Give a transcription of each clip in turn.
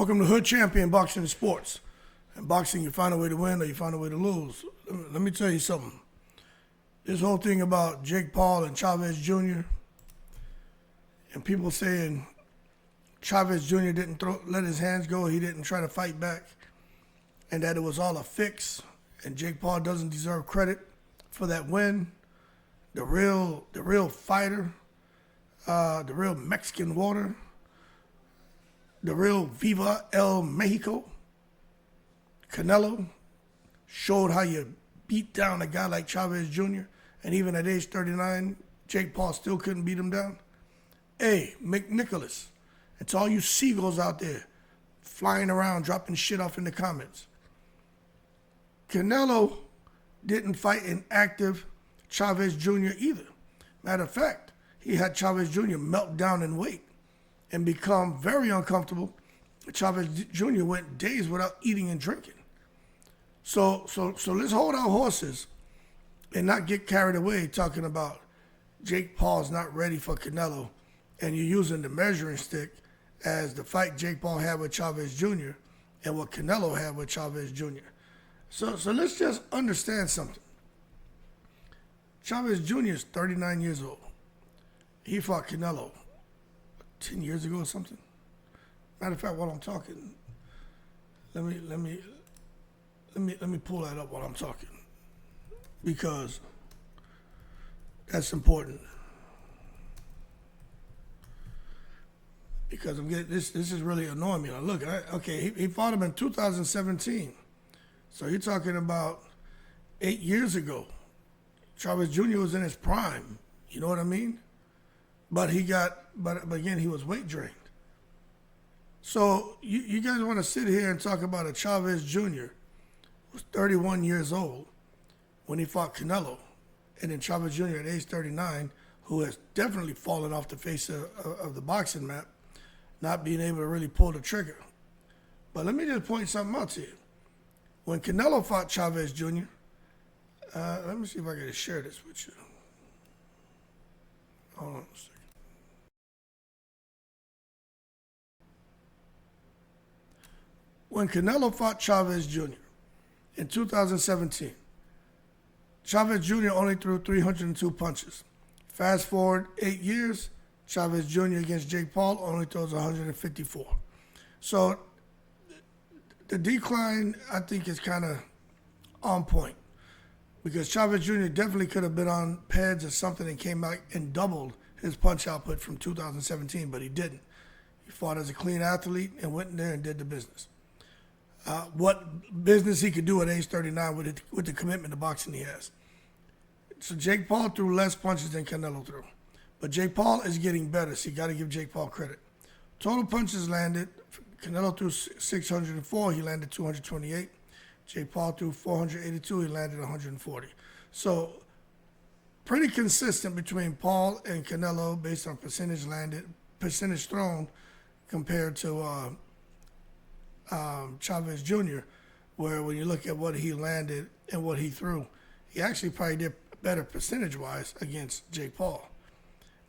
Welcome to Hood Champion Boxing and Sports. In boxing, you find a way to win or you find a way to lose. Let me tell you something. This whole thing about Jake Paul and Chavez Jr. and people saying Chavez Jr. didn't let his hands go, he didn't try to fight back, and that it was all a fix, and Jake Paul doesn't deserve credit for that win. The real fighter, the real Mexican water, the real Viva El Mexico, Canelo, showed how you beat down a guy like Chavez Jr., and even at age 39, Jake Paul still couldn't beat him down. Hey, McNicholas, and to all you seagulls out there flying around, dropping shit off in the comments, Canelo didn't fight an active Chavez Jr. either. Matter of fact, he had Chavez Jr. melt down in weight and become very uncomfortable. Chavez Jr. went days without eating and drinking. So let's hold our horses and not get carried away talking about Jake Paul's not ready for Canelo, and you're using the measuring stick as the fight Jake Paul had with Chavez Jr. and what Canelo had with Chavez Jr. So let's just understand something. Chavez Jr. is 39 years old. He fought Canelo 10 years ago or something. Matter of fact, while I'm talking, let me pull that up while I'm talking, because that's important. Because I'm getting this is really annoying me. Now look, he fought him in 2017. So you're talking about 8 years ago. Chavez Jr. was in his prime. You know what I mean? But again, he was weight drained. So you guys want to sit here and talk about a Chavez Jr. who was 31 years old when he fought Canelo, and then Chavez Jr. at age 39, who has definitely fallen off the face of the boxing map, not being able to really pull the trigger. But let me just point something out to you. When Canelo fought Chavez Jr., let me see if I can share this with you. Hold on a second. When Canelo fought Chavez Jr. in 2017, Chavez Jr. only threw 302 punches. Fast forward 8 years, Chavez Jr. against Jake Paul only throws 154. So the decline, I think, is kind of on point, because Chavez Jr. definitely could have been on pads or something and came out and doubled his punch output from 2017, but he didn't. He fought as a clean athlete and went in there and did the business. What business he could do at age 39 with the commitment to boxing he has. So Jake Paul threw less punches than Canelo threw. But Jake Paul is getting better, so you got to give Jake Paul credit. Total punches landed, Canelo threw 604, he landed 228. Jake Paul threw 482, he landed 140. So pretty consistent between Paul and Canelo based on percentage landed, percentage thrown compared to Chavez Jr., where when you look at what he landed and what he threw, he actually probably did better percentage-wise against Jake Paul.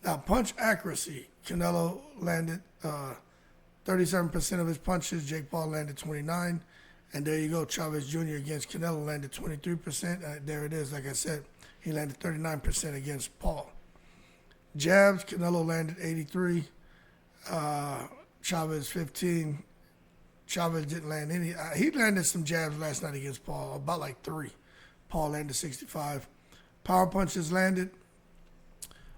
Now, punch accuracy, Canelo landed 37% of his punches, Jake Paul landed 29%, and there you go, Chavez Jr. against Canelo landed 23%. There it is, like I said, he landed 39% against Paul. Jabs, Canelo landed 83, Chavez 15. Chavez didn't land any. He landed some jabs last night against Paul, about like 3. Paul landed 65. Power punches landed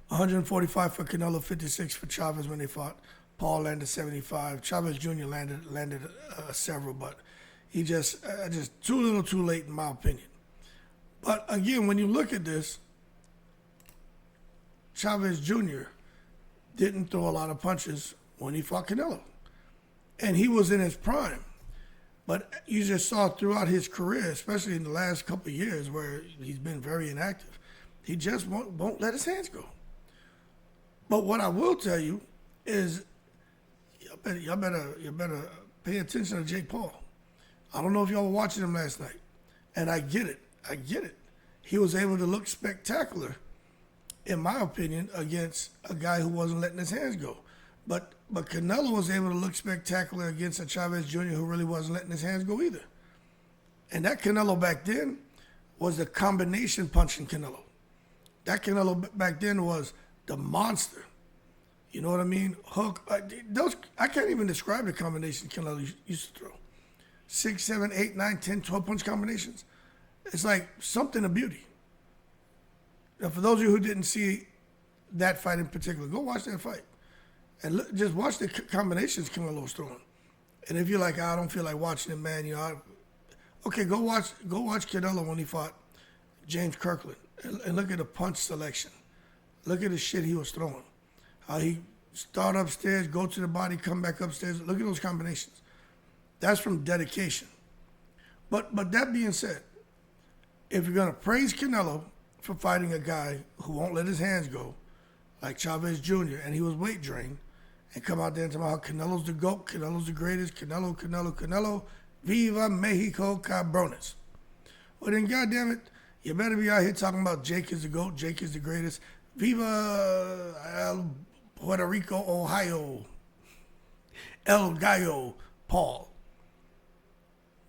145 for Canelo, 56 for Chavez when they fought. Paul landed 75. Chavez Jr. landed several, but he just too little too late in my opinion. But again, when you look at this, Chavez Jr. didn't throw a lot of punches when he fought Canelo. And he was in his prime. But you just saw throughout his career, especially in the last couple of years where he's been very inactive, he just won't let his hands go. But what I will tell you is y'all better pay attention to Jake Paul. I don't know if y'all were watching him last night. And I get it. He was able to look spectacular, in my opinion, against a guy who wasn't letting his hands go. But Canelo was able to look spectacular against a Chavez Jr. who really wasn't letting his hands go either. And that Canelo back then was the combination punching Canelo. That Canelo back then was the monster. You know what I mean? Hook. I can't even describe the combination Canelo used to throw. 6, 7, 8, 9, 10, 12 punch combinations. It's like something of beauty. Now, for those of you who didn't see that fight in particular, go watch that fight. And look, just watch the combinations Canelo was throwing. And if you're like, I don't feel like watching it, man, okay, go watch Canelo when he fought James Kirkland. And look at the punch selection. Look at the shit he was throwing. How he start upstairs, go to the body, come back upstairs. Look at those combinations. That's from dedication. But that being said, if you're gonna praise Canelo for fighting a guy who won't let his hands go, like Chavez Jr., and he was weight drained, and come out there and talk about how Canelo's the GOAT, Canelo's the greatest, Canelo, Viva Mexico Cabrones. Well then, goddamn it, you better be out here talking about Jake is the GOAT, Jake is the greatest, Viva Puerto Rico, Ohio, El Gallo, Paul.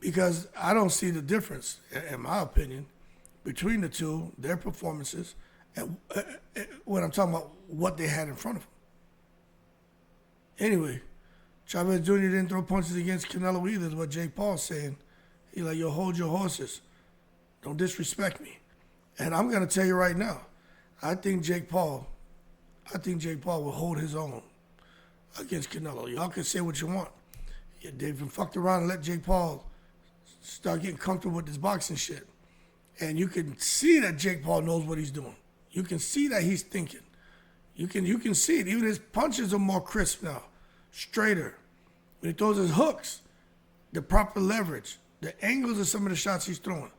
Because I don't see the difference, in my opinion, between the two, their performances, and when I'm talking about what they had in front of them. Anyway, Chavez Jr. didn't throw punches against Canelo either, is what Jake Paul's saying. He's like, yo, hold your horses. Don't disrespect me. And I'm going to tell you right now, I think Jake Paul will hold his own against Canelo. Y'all can say what you want. Yeah, they've been fucked around and let Jake Paul start getting comfortable with this boxing shit. And you can see that Jake Paul knows what he's doing. You can see that he's thinking. You can see it. Even his punches are more crisp now, straighter. When he throws his hooks, the proper leverage, the angles of some of the shots he's throwing.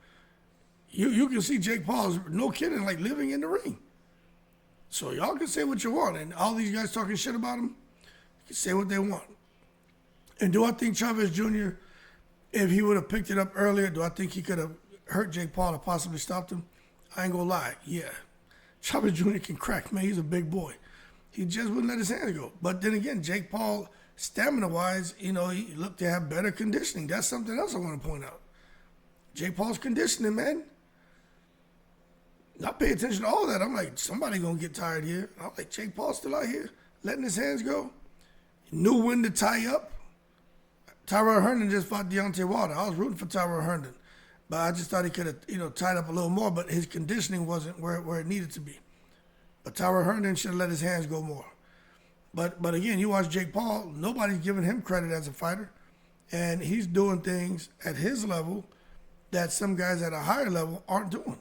You can see Jake Paul is, no kidding, like living in the ring. So y'all can say what you want. And all these guys talking shit about him, can say what they want. And do I think Chavez Jr., if he would have picked it up earlier, do I think he could have hurt Jake Paul or possibly stopped him? I ain't gonna lie, yeah. Chavez Jr. can crack, man. He's a big boy. He just wouldn't let his hands go. But then again, Jake Paul, stamina-wise, he looked to have better conditioning. That's something else I want to point out. Jake Paul's conditioning, man. I pay attention to all that. I'm like, somebody gonna get tired here. I'm like, Jake Paul's still out here letting his hands go. Knew when to tie up. Tyrell Herndon just fought Deontay Wilder. I was rooting for Tyrell Herndon, but I just thought he could have, tied up a little more. But his conditioning wasn't where it needed to be. But Tyrell Herndon should have let his hands go more. But again, you watch Jake Paul. Nobody's giving him credit as a fighter, and he's doing things at his level that some guys at a higher level aren't doing.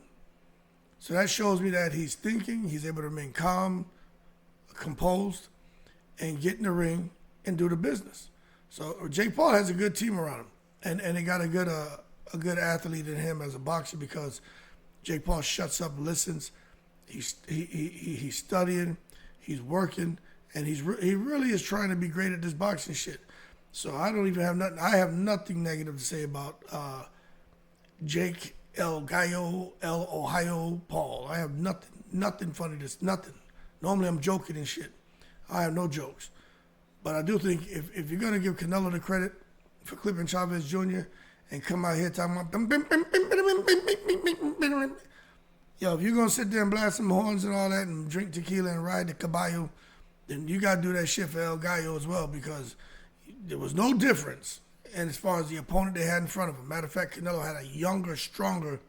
So that shows me that he's thinking. He's able to remain calm, composed, and get in the ring and do the business. So Jake Paul has a good team around him, and they got a good athlete in him as a boxer because Jake Paul shuts up, listens. He's studying, he's working, and he really is trying to be great at this boxing shit. So I don't even have nothing. I have nothing negative to say about Jake El Gallo, El Ohio Paul. I have nothing funny to say, nothing. Normally I'm joking and shit. I have no jokes. But I do think if you're going to give Canelo the credit for clipping Chavez Jr. and come out here talking about, yo, if you're going to sit there and blast some horns and all that and drink tequila and ride the caballo, then you got to do that shit for El Gallo as well because there was no difference. And as far as the opponent they had in front of him, matter of fact, Canelo had a younger, stronger,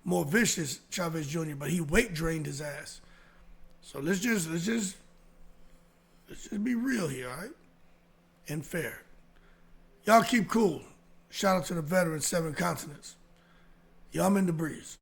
more vicious Chavez Jr., but he weight drained his ass. So let's just be real here, all right? And fair. Y'all keep cool. Shout out to the veterans, 7 continents. Y'all, I'm in the breeze.